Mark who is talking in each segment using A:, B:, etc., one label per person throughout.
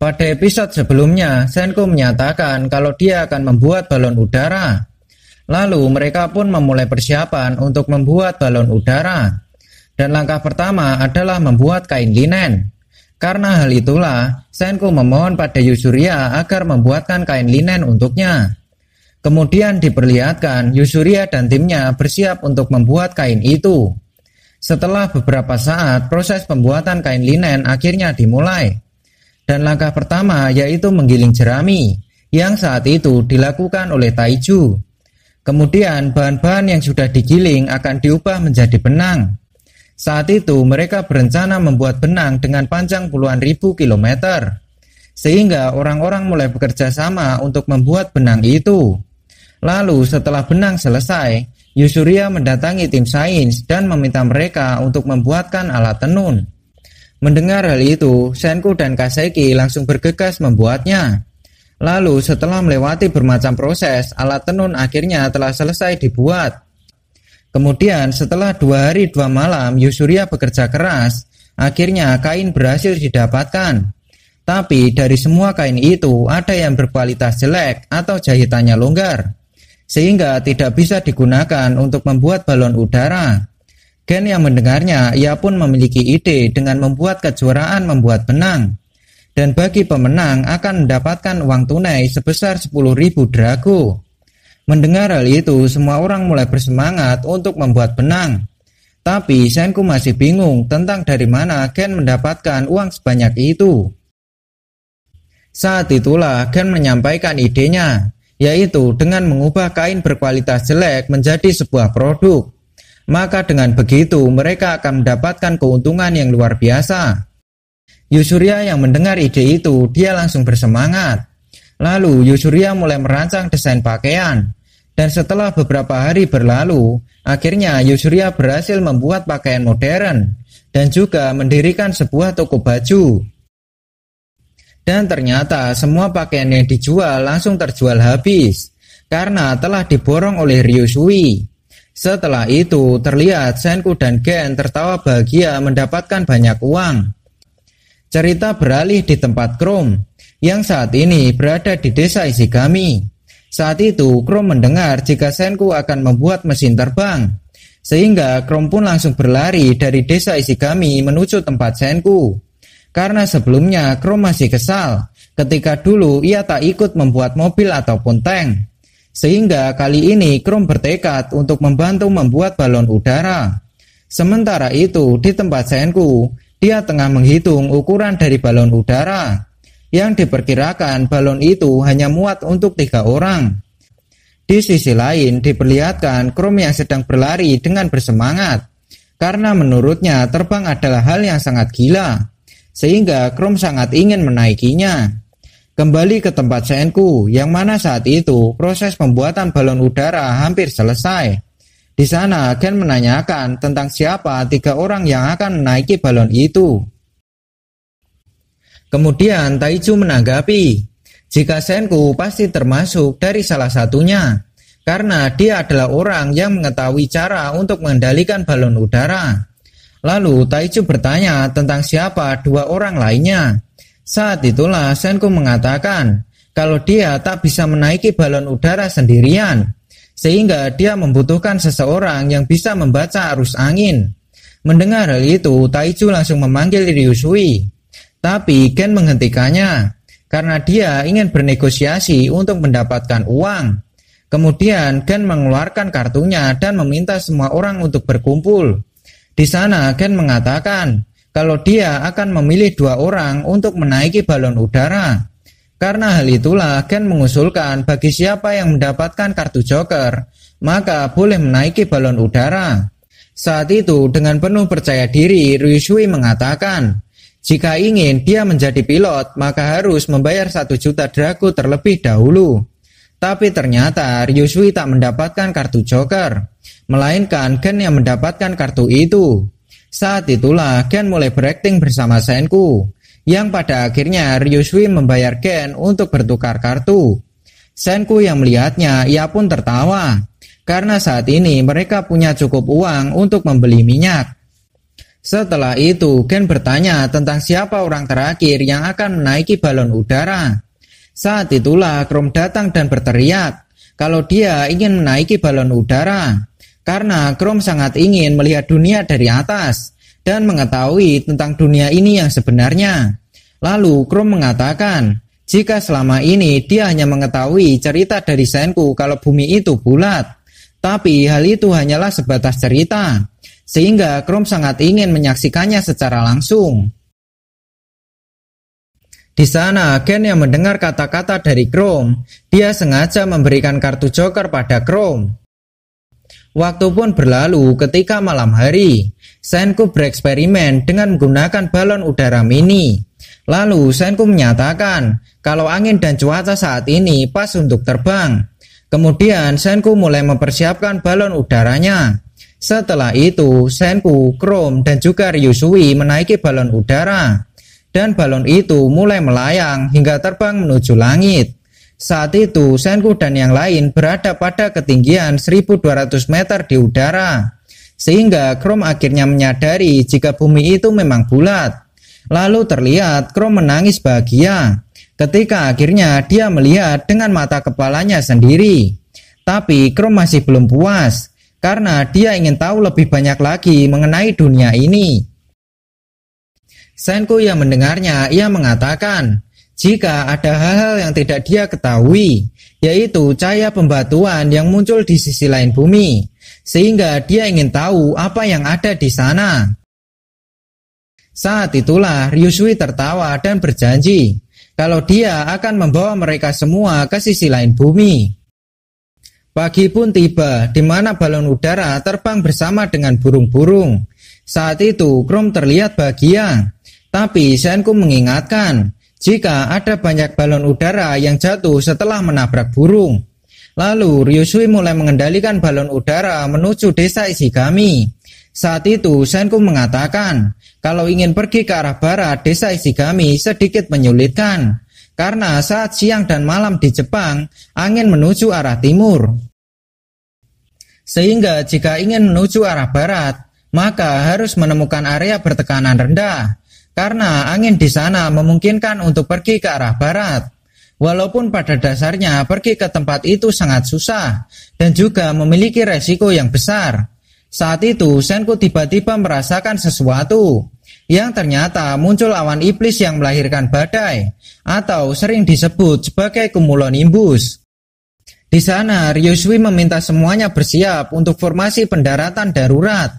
A: Pada episode sebelumnya, Senku menyatakan kalau dia akan membuat balon udara. Lalu mereka pun memulai persiapan untuk membuat balon udara. Dan langkah pertama adalah membuat kain linen. Karena hal itulah, Senku memohon pada Yusurya agar membuatkan kain linen untuknya. Kemudian diperlihatkan Yusurya dan timnya bersiap untuk membuat kain itu. Setelah beberapa saat, proses pembuatan kain linen akhirnya dimulai. Dan langkah pertama yaitu menggiling jerami, yang saat itu dilakukan oleh Taiju. Kemudian bahan-bahan yang sudah digiling akan diubah menjadi benang. Saat itu mereka berencana membuat benang dengan panjang puluhan ribu kilometer. Sehingga orang-orang mulai bekerja sama untuk membuat benang itu. Lalu setelah benang selesai, Yusurya mendatangi tim sains dan meminta mereka untuk membuatkan alat tenun. Mendengar hal itu, Senku dan Kaseki langsung bergegas membuatnya. Lalu setelah melewati bermacam proses, alat tenun akhirnya telah selesai dibuat. Kemudian setelah 2 hari 2 malam Yusurya bekerja keras, akhirnya kain berhasil didapatkan. Tapi dari semua kain itu ada yang berkualitas jelek atau jahitannya longgar, sehingga tidak bisa digunakan untuk membuat balon udara. Gen yang mendengarnya, ia pun memiliki ide dengan membuat kejuaraan membuat benang. Dan bagi pemenang akan mendapatkan uang tunai sebesar 10.000 drago. Mendengar hal itu, semua orang mulai bersemangat untuk membuat benang. Tapi Senku masih bingung tentang dari mana Gen mendapatkan uang sebanyak itu. Saat itulah Gen menyampaikan idenya, yaitu dengan mengubah kain berkualitas jelek menjadi sebuah produk. Maka dengan begitu mereka akan mendapatkan keuntungan yang luar biasa. Yusurya yang mendengar ide itu, dia langsung bersemangat. Lalu Yusurya mulai merancang desain pakaian. Dan setelah beberapa hari berlalu, akhirnya Yusurya berhasil membuat pakaian modern dan juga mendirikan sebuah toko baju. Dan ternyata semua pakaian yang dijual langsung terjual habis karena telah diborong oleh Ryusui. Setelah itu terlihat Senku dan Gen tertawa bahagia mendapatkan banyak uang. Cerita beralih di tempat Chrome yang saat ini berada di desa Ishigami. Saat itu Chrome mendengar jika Senku akan membuat mesin terbang, sehingga Chrome pun langsung berlari dari desa Ishigami menuju tempat Senku. Karena sebelumnya Chrome masih kesal ketika dulu ia tak ikut membuat mobil ataupun tank. Sehingga kali ini Chrome bertekad untuk membantu membuat balon udara. Sementara itu di tempat Senku, dia tengah menghitung ukuran dari balon udara. Yang diperkirakan balon itu hanya muat untuk 3 orang. Di sisi lain diperlihatkan Chrome yang sedang berlari dengan bersemangat. Karena menurutnya terbang adalah hal yang sangat gila. Sehingga Chrome sangat ingin menaikinya. Kembali ke tempat Senku, yang mana saat itu proses pembuatan balon udara hampir selesai. Di sana Gen menanyakan tentang siapa 3 orang yang akan menaiki balon itu. Kemudian Taiju menanggapi, jika Senku pasti termasuk dari salah satunya, karena dia adalah orang yang mengetahui cara untuk mengendalikan balon udara. Lalu Taiju bertanya tentang siapa 2 orang lainnya. Saat itulah Senku mengatakan kalau dia tak bisa menaiki balon udara sendirian, sehingga dia membutuhkan seseorang yang bisa membaca arus angin. Mendengar hal itu, Taiju langsung memanggil Ryusui. Tapi Gen menghentikannya karena dia ingin bernegosiasi untuk mendapatkan uang. Kemudian Gen mengeluarkan kartunya dan meminta semua orang untuk berkumpul. Di sana Gen mengatakan kalau dia akan memilih 2 orang untuk menaiki balon udara. Karena hal itulah Gen mengusulkan bagi siapa yang mendapatkan kartu joker, maka boleh menaiki balon udara. Saat itu dengan penuh percaya diri Ryusui mengatakan, jika ingin dia menjadi pilot maka harus membayar 1 juta drago terlebih dahulu. Tapi ternyata Ryusui tak mendapatkan kartu joker, melainkan Gen yang mendapatkan kartu itu. Saat itulah Gen mulai berakting bersama Senku, yang pada akhirnya Ryusui membayar Gen untuk bertukar kartu. Senku yang melihatnya, ia pun tertawa, karena saat ini mereka punya cukup uang untuk membeli minyak. Setelah itu, Gen bertanya tentang siapa orang terakhir yang akan menaiki balon udara. Saat itulah Chrome datang dan berteriak kalau dia ingin menaiki balon udara, karena Chrome sangat ingin melihat dunia dari atas dan mengetahui tentang dunia ini yang sebenarnya. Lalu Chrome mengatakan, jika selama ini dia hanya mengetahui cerita dari Senku kalau bumi itu bulat, tapi hal itu hanyalah sebatas cerita, sehingga Chrome sangat ingin menyaksikannya secara langsung. Di sana, Gen yang mendengar kata-kata dari Chrome, dia sengaja memberikan kartu joker pada Chrome. Waktu pun berlalu ketika malam hari. Senku bereksperimen dengan menggunakan balon udara mini. Lalu Senku menyatakan kalau angin dan cuaca saat ini pas untuk terbang. Kemudian Senku mulai mempersiapkan balon udaranya. Setelah itu, Senku, Chrome, dan juga Ryusui menaiki balon udara. Dan balon itu mulai melayang hingga terbang menuju langit. Saat itu Senku dan yang lain berada pada ketinggian 1200 meter di udara, sehingga Chrome akhirnya menyadari jika bumi itu memang bulat. Lalu terlihat Chrome menangis bahagia ketika akhirnya dia melihat dengan mata kepalanya sendiri. Tapi Chrome masih belum puas karena dia ingin tahu lebih banyak lagi mengenai dunia ini. Senku yang mendengarnya, ia mengatakan jika ada hal-hal yang tidak dia ketahui, yaitu cahaya pembatuan yang muncul di sisi lain bumi, sehingga dia ingin tahu apa yang ada di sana. Saat itulah Ryusui tertawa dan berjanji kalau dia akan membawa mereka semua ke sisi lain bumi. Pagi pun tiba di mana balon udara terbang bersama dengan burung-burung. Saat itu Chrome terlihat bahagia. Tapi Senku mengingatkan jika ada banyak balon udara yang jatuh setelah menabrak burung. Lalu Ryusui mulai mengendalikan balon udara menuju desa Ishigami. Saat itu Senku mengatakan kalau ingin pergi ke arah barat desa Ishigami sedikit menyulitkan, karena saat siang dan malam di Jepang angin menuju arah timur. Sehingga jika ingin menuju arah barat, maka harus menemukan area bertekanan rendah. Karena angin di sana memungkinkan untuk pergi ke arah barat. Walaupun pada dasarnya pergi ke tempat itu sangat susah dan juga memiliki resiko yang besar. Saat itu Senku tiba-tiba merasakan sesuatu yang ternyata muncul awan iblis yang melahirkan badai atau sering disebut sebagai cumulonimbus. Di sana Ryusui meminta semuanya bersiap untuk formasi pendaratan darurat.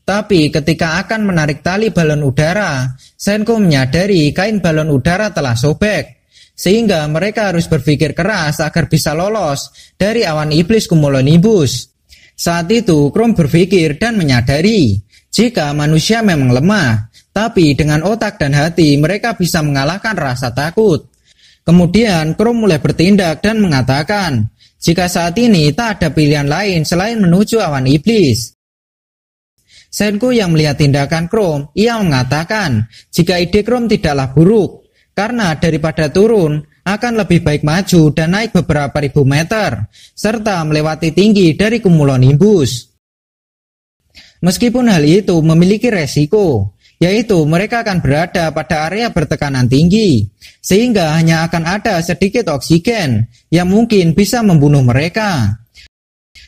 A: Tapi ketika akan menarik tali balon udara, Senku menyadari kain balon udara telah sobek, sehingga mereka harus berpikir keras agar bisa lolos dari awan iblis cumulonimbus. Saat itu Chrome berpikir dan menyadari jika manusia memang lemah, tapi dengan otak dan hati mereka bisa mengalahkan rasa takut. Kemudian Chrome mulai bertindak dan mengatakan jika saat ini tak ada pilihan lain selain menuju awan iblis. Senku yang melihat tindakan Chrome, ia mengatakan jika ide Chrome tidaklah buruk, karena daripada turun, akan lebih baik maju dan naik beberapa ribu meter, serta melewati tinggi dari cumulonimbus. Meskipun hal itu memiliki resiko, yaitu mereka akan berada pada area bertekanan tinggi, sehingga hanya akan ada sedikit oksigen yang mungkin bisa membunuh mereka.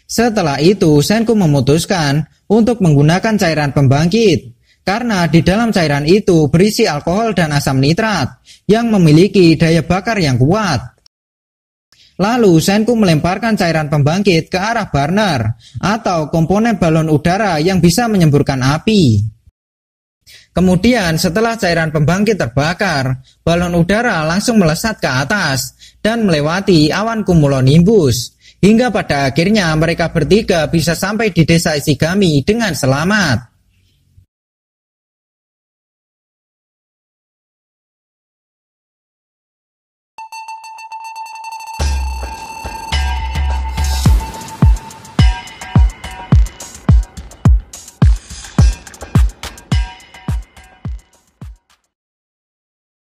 A: Setelah itu, Senku memutuskan untuk menggunakan cairan pembangkit, karena di dalam cairan itu berisi alkohol dan asam nitrat yang memiliki daya bakar yang kuat. Lalu Senku melemparkan cairan pembangkit ke arah burner atau komponen balon udara yang bisa menyemburkan api. Kemudian setelah cairan pembangkit terbakar, balon udara langsung melesat ke atas dan melewati awan cumulonimbus. Hingga pada akhirnya mereka bertiga bisa sampai di desa Ishigami dengan selamat.